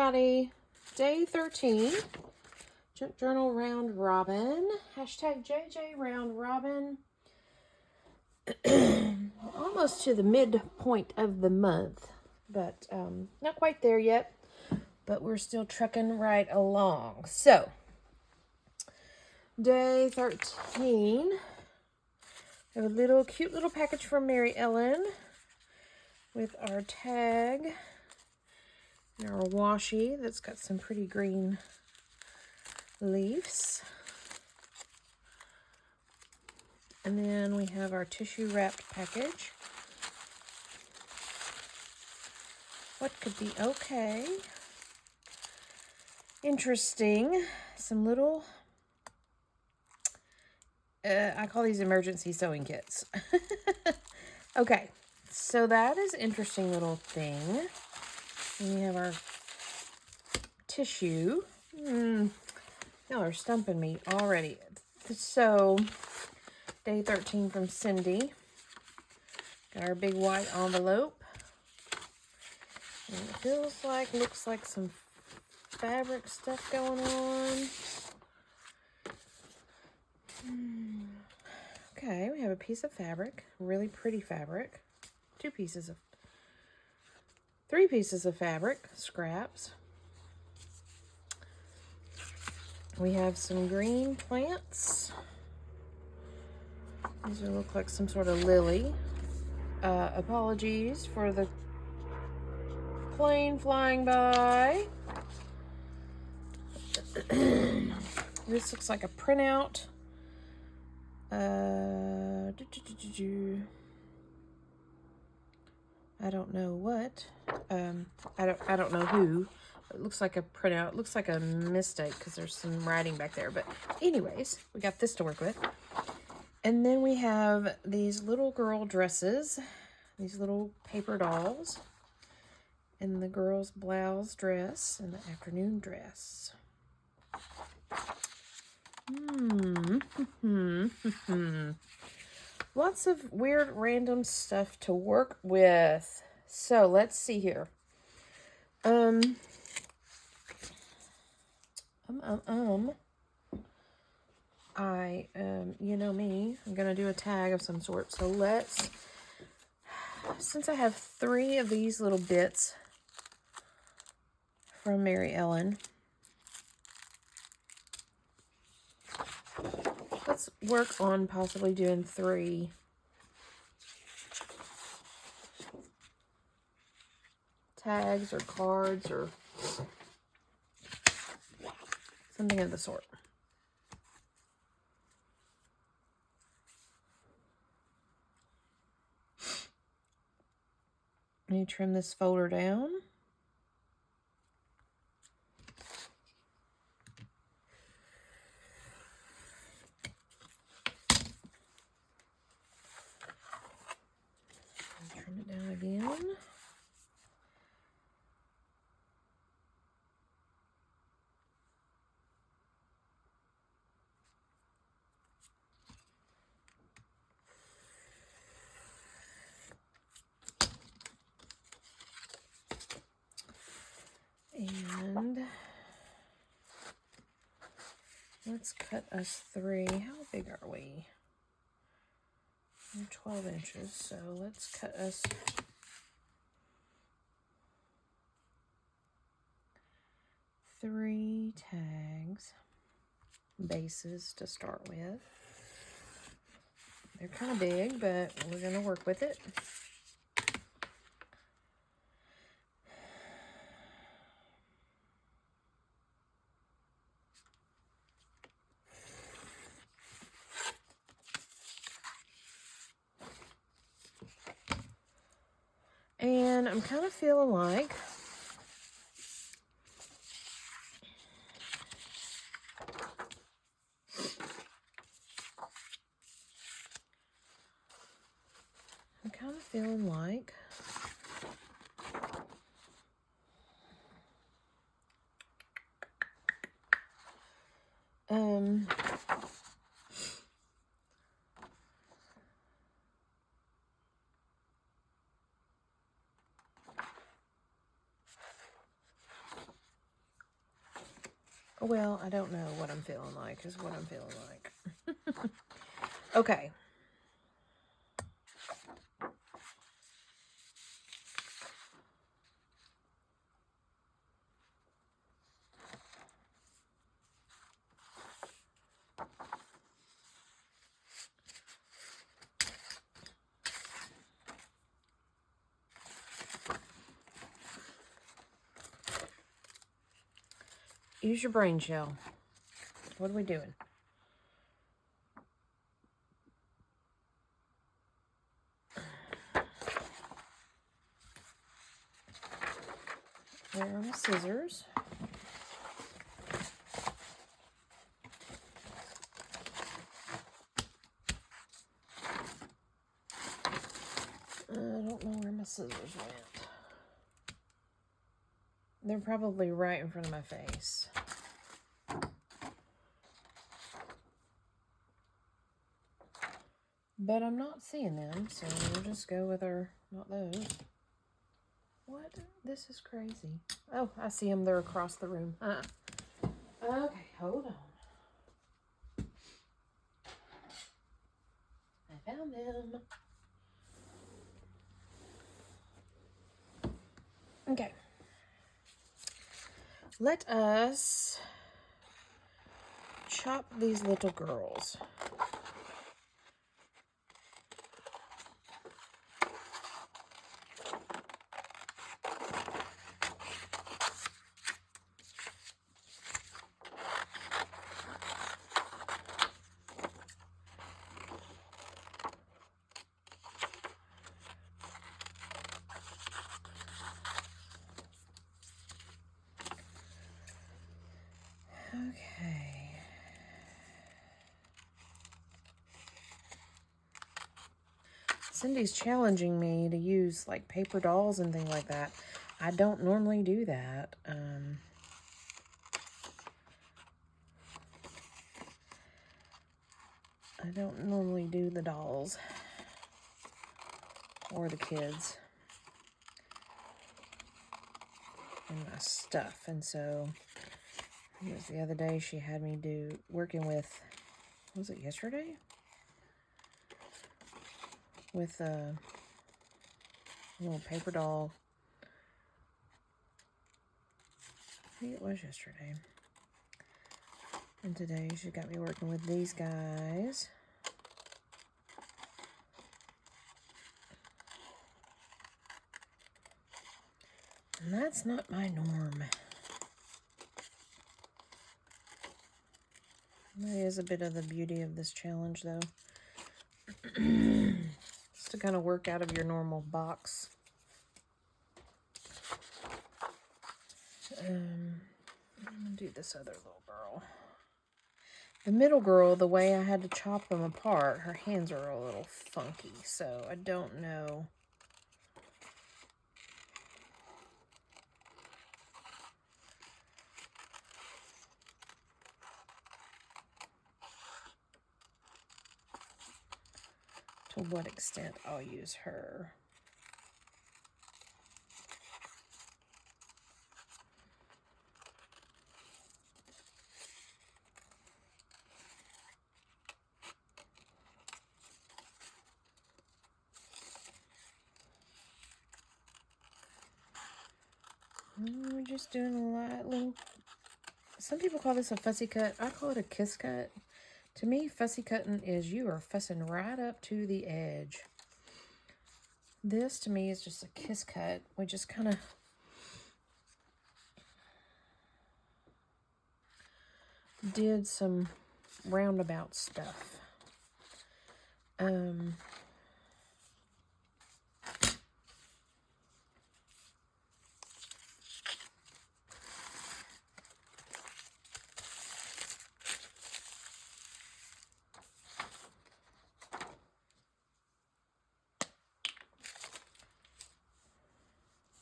everybody. Day 13. Junk Journal Round Robin. Hashtag JJ Round Robin. Almost to the midpoint of the month, but not quite there yet. But we're still trucking right along. So, day 13. I have a cute little package from Mary Ellen with our tag and our washi that's got some pretty green leaves. And then we have our tissue wrapped package. What could be okay? Interesting. Some little, I call these emergency sewing kits. Okay, so that is interesting little thing. And we have our tissue. Y'all are stumping me already. So, day 13 from Cindy. Got our big white envelope. And it looks like some fabric stuff going on. Okay, we have a piece of fabric. Really pretty fabric. 3 pieces of fabric, scraps. We have some green plants. These look like some sort of lily. Apologies for the plane flying by. This looks like a printout. I don't know what. I don't know who. It looks like a printout. It looks like a mistake because there's some writing back there. But anyways, we got this to work with. And then we have these little girl dresses. These little paper dolls. And the girl's blouse dress and the afternoon dress. Lots of weird random stuff to work with. So let's see here. You know me, I'm gonna do a tag of some sort. So since I have 3 of these little bits from Mary Ellen, let's work on possibly doing 3 tags or cards or something of the sort. Let me trim this folder down. Trim it down again. And let's cut us 3. How big are we? We're 12 inches, so let's cut us 3 tags, bases to start with. They're kind of big, but we're going to work with it. And I'm kind of feeling like Well, I don't know what I'm feeling like is what I'm feeling like. Okay. Use your brain shell. What are we doing? There are my scissors. I don't know where my scissors went. They're probably right in front of my face. But I'm not seeing them, so we'll just go with our, not those. What? This is crazy. Oh, I see them. They're across the room. Okay, hold on. I found them. Okay. Let us chop these little girls. Okay. Cindy's challenging me to use like paper dolls and things like that. I don't normally do that. I don't normally do the dolls or the kids and my stuff. And so it was the other day she had me working with, was it yesterday? With a little paper doll. I think it was yesterday. And today she got me working with these guys. And that's not my norm. That is a bit of the beauty of this challenge, though. Just to kind of work out of your normal box. I'm going to do this other little girl. The middle girl, the way I had to chop them apart, her hands are a little funky, so I don't know. To what extent I'll use her. We're just doing a little. Some people call this a fussy cut. I call it a kiss cut. To me, fussy cutting is you are fussing right up to the edge. This, to me, is just a kiss cut. We just kind of did some roundabout stuff.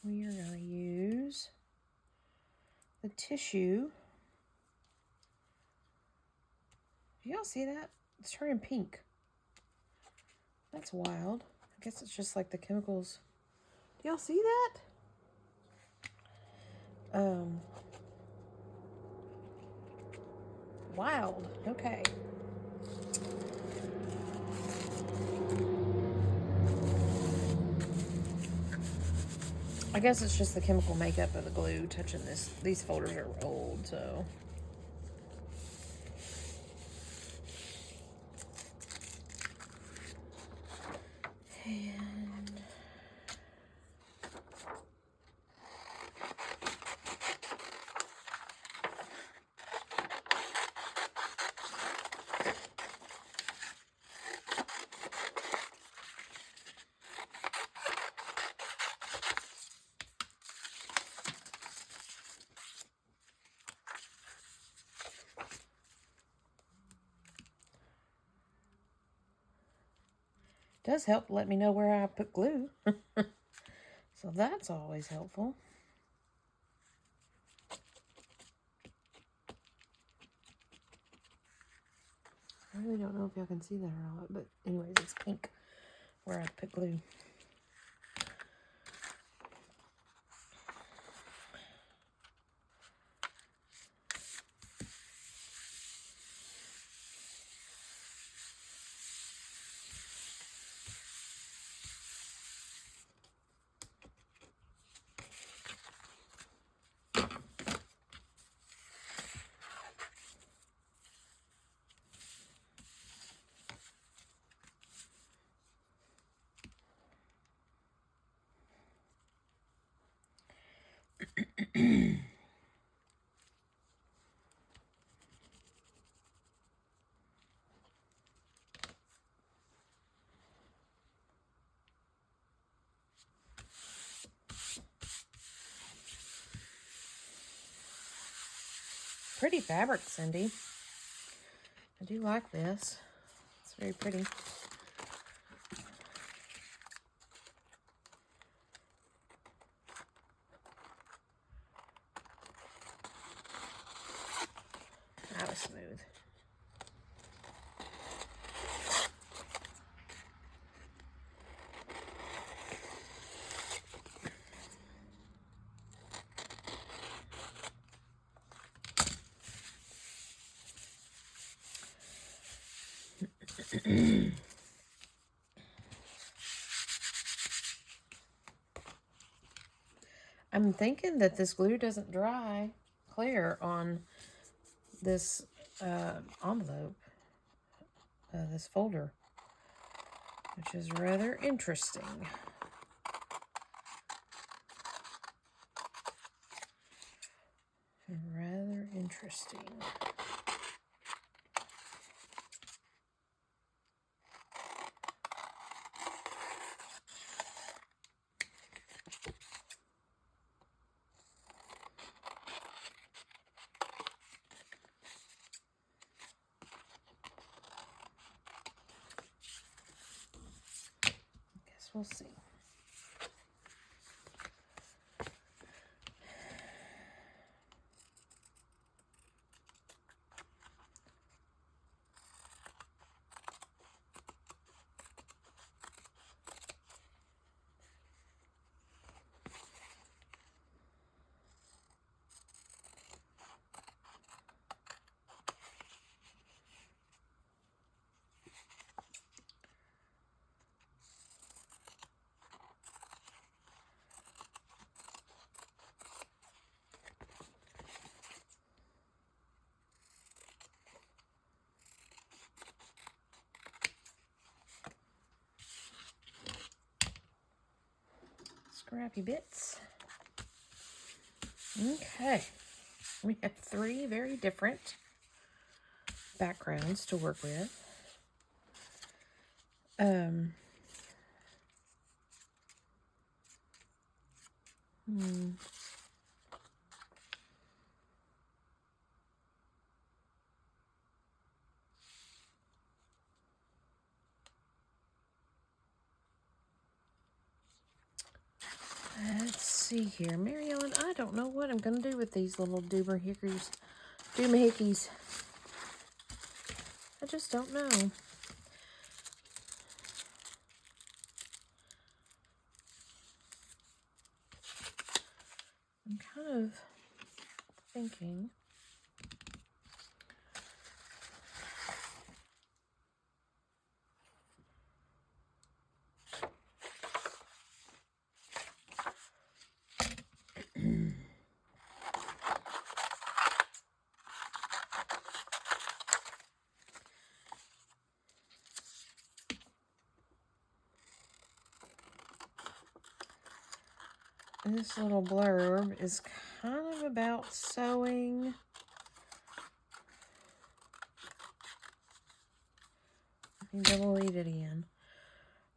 We are going to use the tissue. Do y'all see that? It's turning pink. That's wild. I guess it's just like the chemicals. Do y'all see that? Wild. Okay. I guess it's just the chemical makeup of the glue touching this. These folders are old, so. And does help let me know where I put glue. So that's always helpful. I really don't know if y'all can see that or not, but anyways, it's pink where I put glue. Pretty fabric, Cindy. I do like this. It's very pretty. That was smooth. I'm thinking that this glue doesn't dry clear on this envelope, this folder, which is rather interesting. Rather interesting. Guess we'll see. Scrappy bits. Okay. We have 3 very different backgrounds to work with. Let's see here. Mary Ellen, I don't know what I'm going to do with these little doomerhickeys. I just don't know. I'm kind of thinking this little blurb is kind of about sewing. Let me double read it again.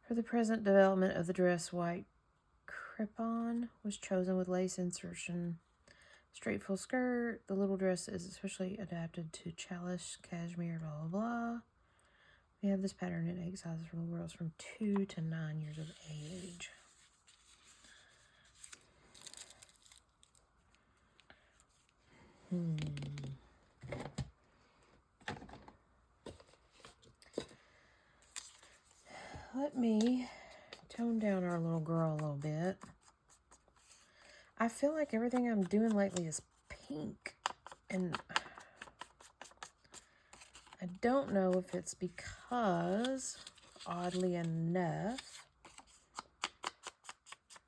For the present development of the dress, white crepon was chosen with lace insertion. Straight full skirt. The little dress is especially adapted to chalice, cashmere, blah, blah, blah. We have this pattern in 8 sizes from the girls from 2 to 9 years of age. Let me tone down our little girl a little bit. I feel like everything I'm doing lately is pink. And I don't know if it's because, oddly enough,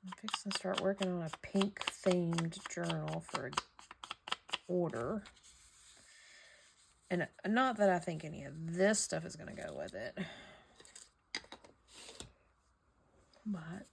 I'm fixing to start working on a pink-themed journal for an order. And not that I think any of this stuff is going to go with it. But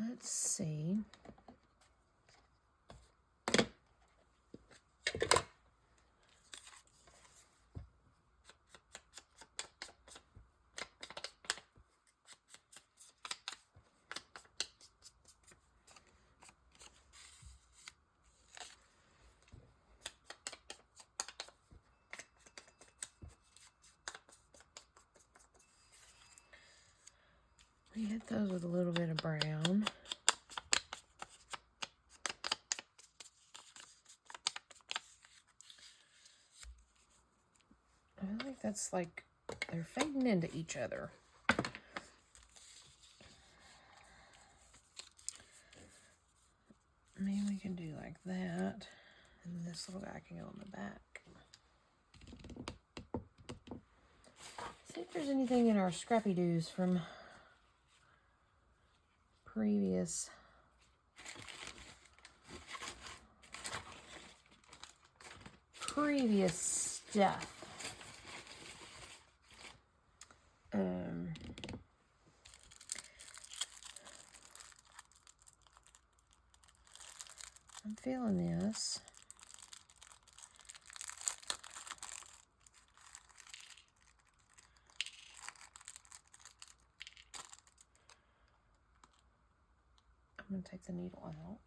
let's see. We hit those with a little bit of brown. I think that's like, they're fading into each other. Maybe we can do like that. And this little guy can go on the back. See if there's anything in our scrappy doos from previous stuff. I'm feeling this. I'm going to take the needle out.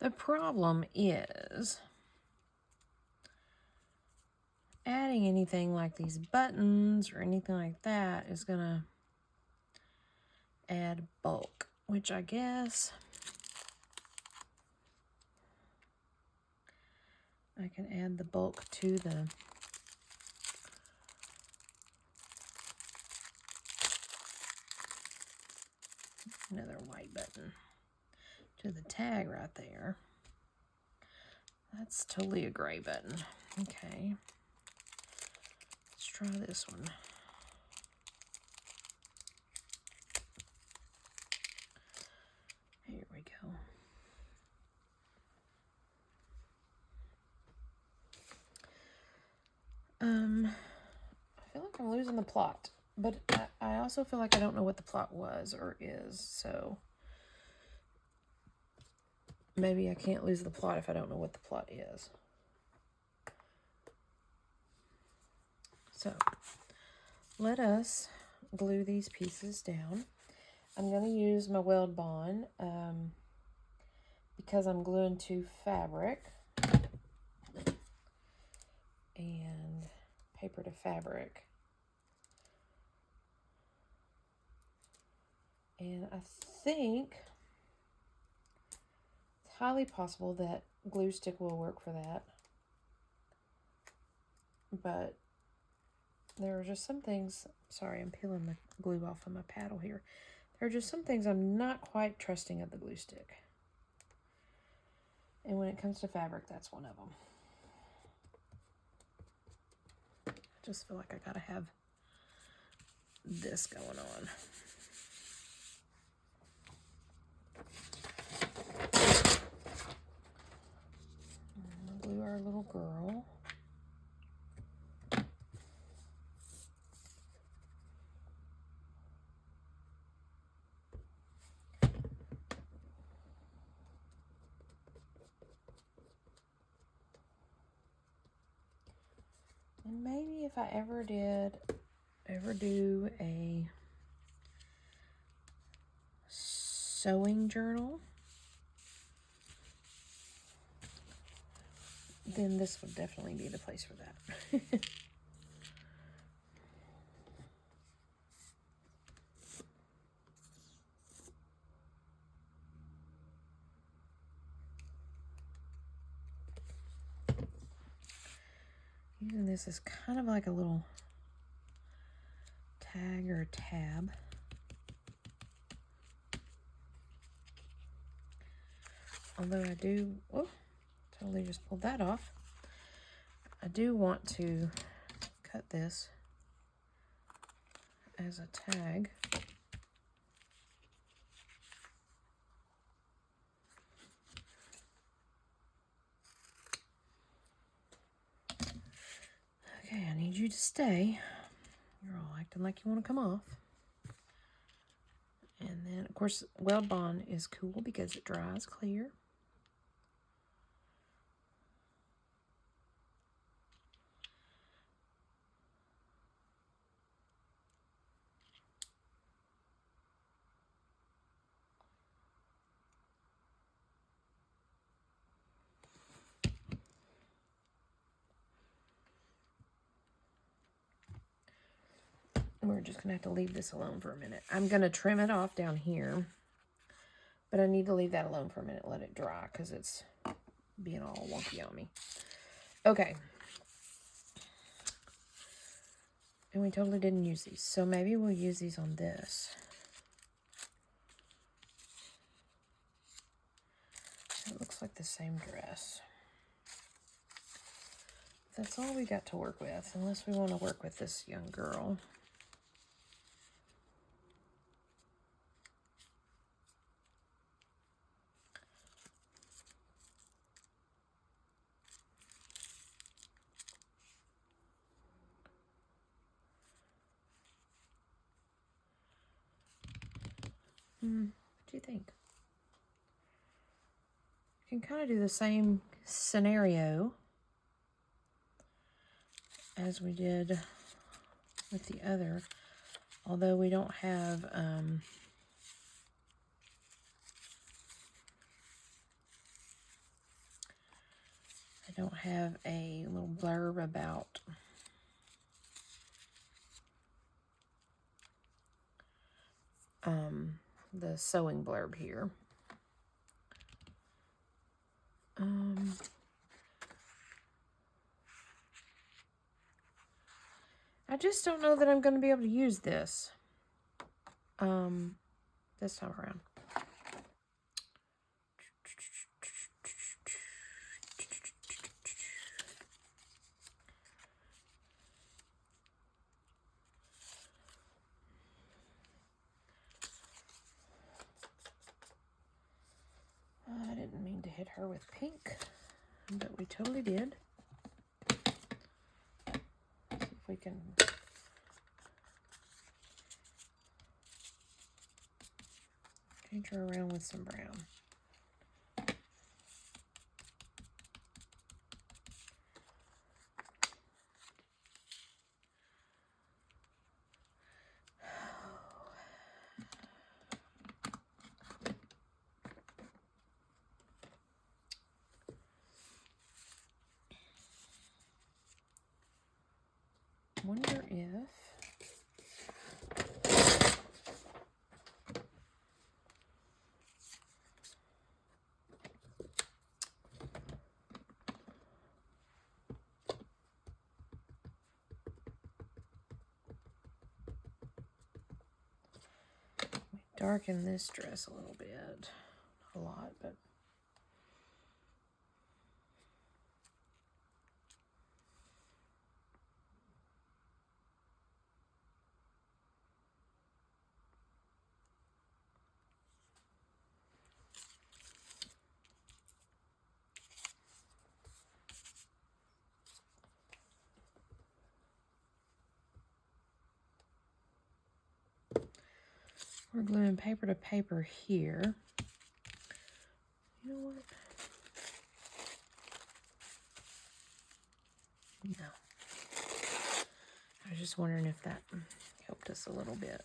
The problem is adding anything like these buttons or anything like that is gonna add bulk, which I guess I can add the bulk to the another white button to the tag right there. That's totally a gray button. Okay. Let's try this one. Here we go. I feel like I'm losing the plot, but I also feel like I don't know what the plot was or is, so maybe I can't lose the plot if I don't know what the plot is. So, let us glue these pieces down. I'm going to use my weld bond because I'm gluing to fabric and paper to fabric. And I think it's highly possible that glue stick will work for that. But there are just some things, sorry, I'm peeling the glue off of my paddle here. There are just some things I'm not quite trusting of the glue stick. And when it comes to fabric, that's one of them. I just feel like I gotta have this going on. Glue our little girl. And maybe if I ever do a sewing journal, then this would definitely be the place for that. Using this as kind of like a little tag or tab. Although I do, oh, totally just pulled that off. I do want to cut this as a tag. Okay, I need you to stay. You're all acting like you want to come off. And then, of course, weld bond is cool because it dries clear. We're just going to have to leave this alone for a minute. I'm going to trim it off down here, but I need to leave that alone for a minute, let it dry, because it's being all wonky on me. Okay. And we totally didn't use these, so maybe we'll use these on this. It looks like the same dress. That's all we got to work with, unless we want to work with this young girl. What do you think? You can kind of do the same scenario as we did with the other, although we don't have I don't have a little blurb about the sewing blurb here. I just don't know that I'm going to be able to use this this time around. I didn't mean to hit her with pink, but we totally did. See if we can change her around with some brown. Wonder if darken this dress a little bit. Not a lot, but we're gluing paper to paper here. You know what? No. I was just wondering if that helped us a little bit.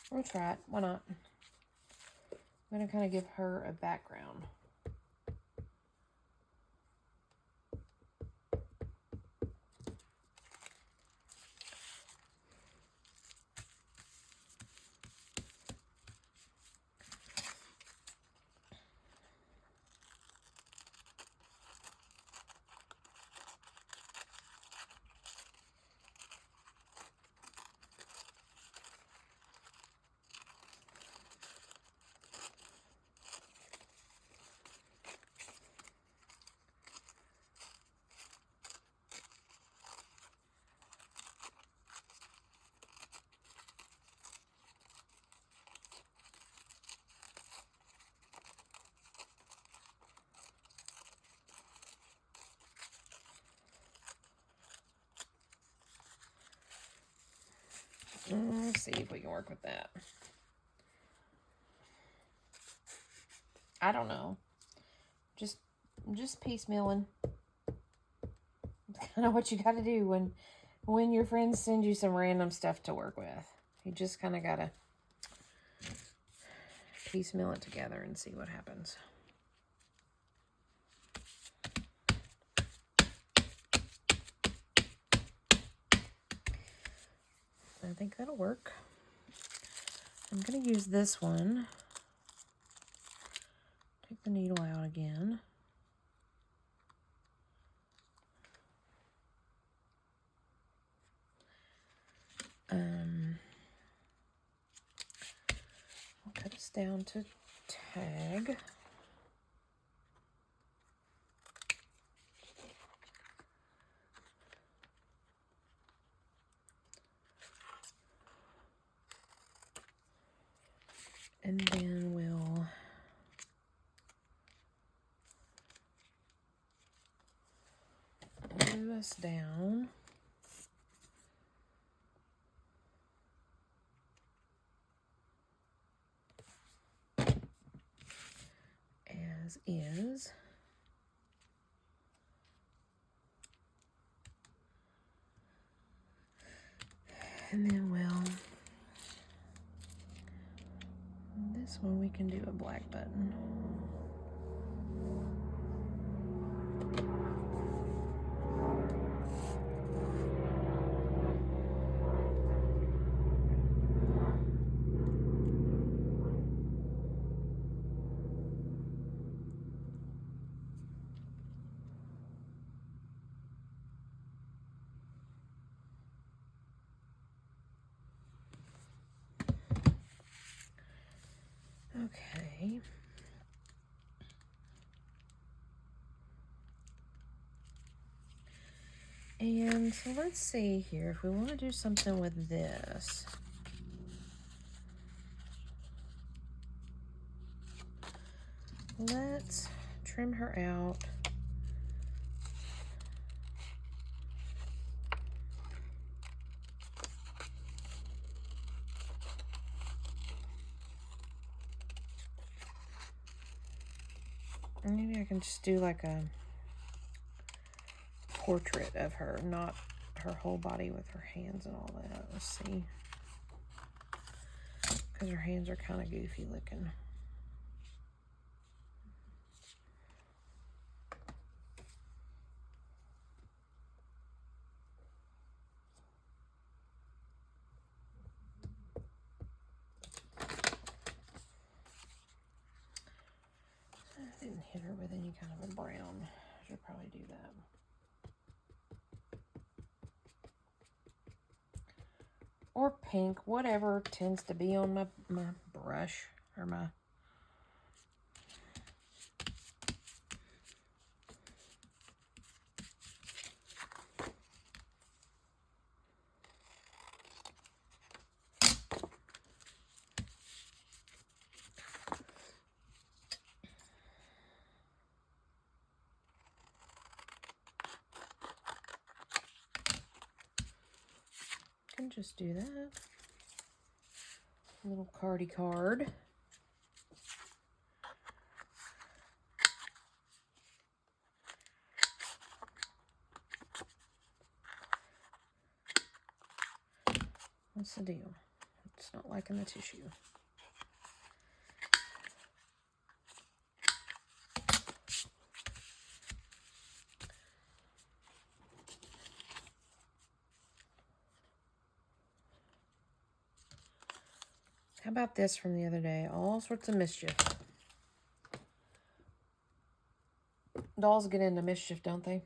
We'll try it. Why not? I'm going to kind of give her a background. Let's see if we can work with that. I don't know. Just piecemealing. It's kind of what you got to do when your friends send you some random stuff to work with. You just kind of got to piecemeal it together and see what happens. I think that'll work. I'm going to use this one. Take the needle out again. I'll cut this down to tag. And then we'll glue this down. As is. And then we'll can do a black button. Okay. And so let's see here if we want to do something with this. Let's trim her out. Maybe I can just do like a portrait of her, not her whole body with her hands and all that. Let's see. Because her hands are kind of goofy looking. I didn't hit her with any kind of a brown. I should probably do that. Or pink, whatever tends to be on my brush or my... Can just do that. A little cardy card. What's the deal? It's not liking the tissue. How about this from the other day? All sorts of mischief. Dolls get into mischief, don't they?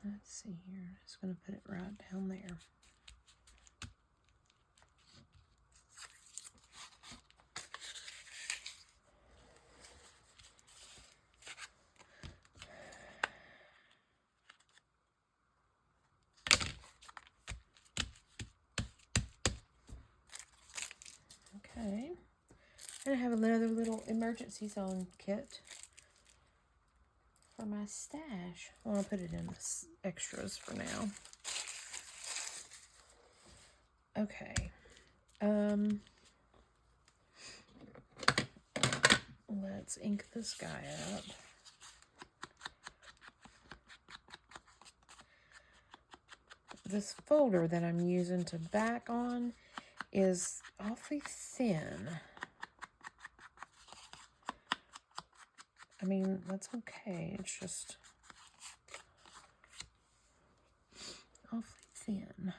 Let's see here. Just going to put it right down there. Okay. And I have another little emergency zone kit for my stash. Well, I'll put it in the extras for now. Okay. Let's ink this guy up. This folder that I'm using to back on is awfully thin. I mean, that's okay. It's just awfully thin.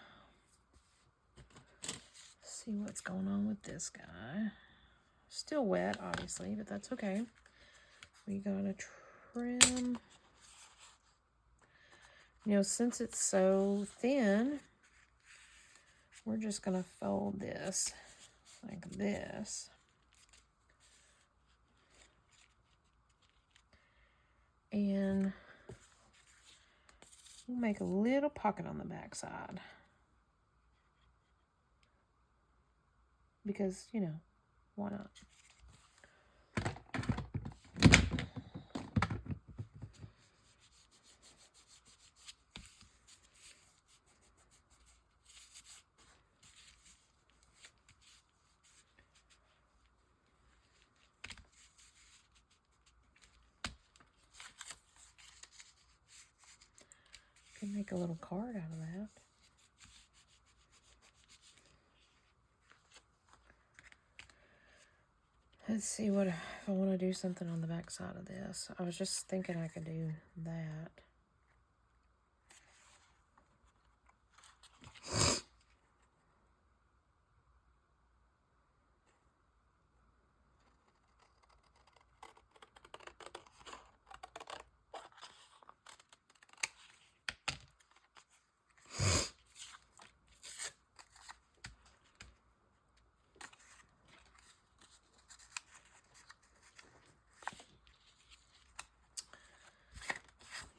Let's see what's going on with this guy. Still wet, obviously, but that's okay. We gotta trim. You know, since it's so thin, we're just gonna fold this like this. And we'll make a little pocket on the back side. Because, you know, why not? Could make a little card out of that. Let's see what if I want to do something on the back side of this. I was just thinking I could do that.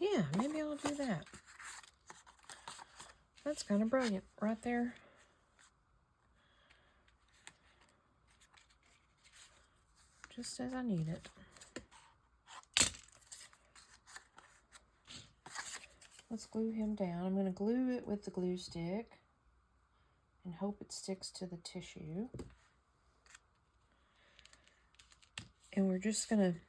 Yeah, maybe I'll do that. That's kind of brilliant right there. Just as I need it. Let's glue him down. I'm going to glue it with the glue stick and hope it sticks to the tissue. And we're just going to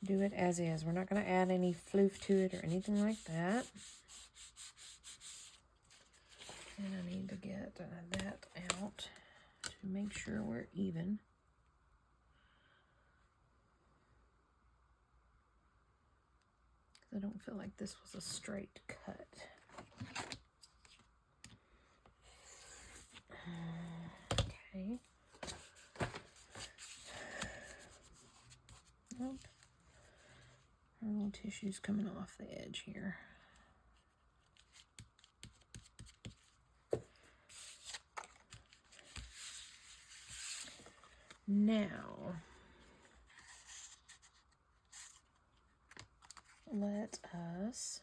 do it as is. We're not going to add any floof to it or anything like that. And I need to get that out to make sure we're even. I don't feel like this was a straight cut. Okay. Nope. Our little tissue's coming off the edge here. Now, let us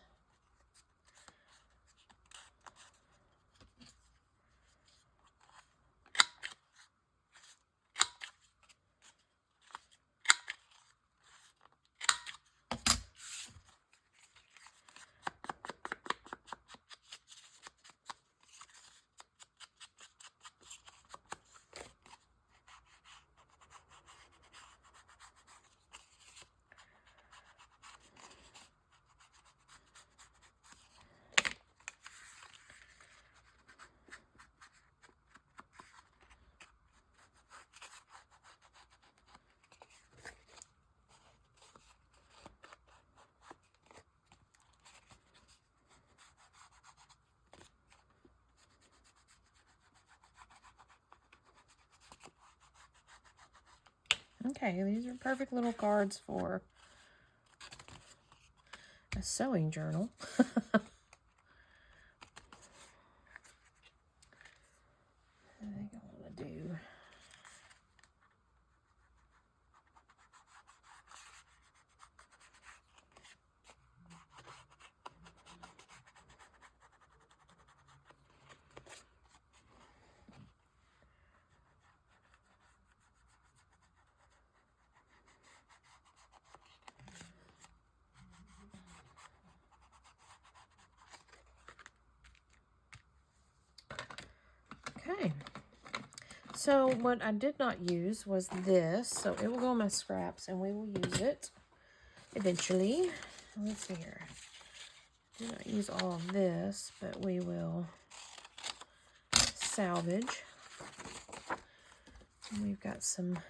okay, these are perfect little cards for a sewing journal. I think I want to do okay. So what I did not use was this, so it will go on my scraps and we will use it eventually. Let's see here. Do not use all of this, but we will salvage. And we've got some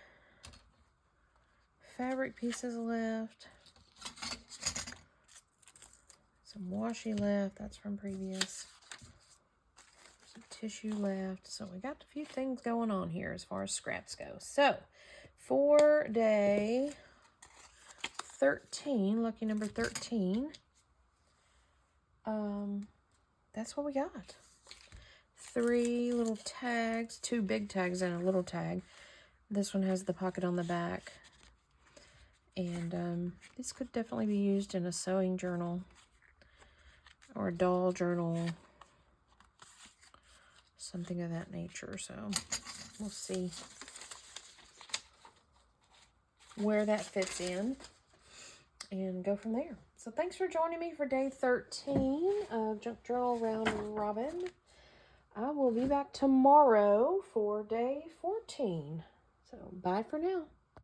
fabric pieces left. Some washi left, that's from previous. Some tissue left. So we got a few things going on here as far as scraps go. So for day 13, lucky number 13, that's what we got. 3 little tags, 2 big tags and a little tag. This one has the pocket on the back. And this could definitely be used in a sewing journal or a doll journal, something of that nature. So we'll see where that fits in and go from there. So thanks for joining me for day 13 of Junk Journal Round Robin. I will be back tomorrow for day 14. So bye for now.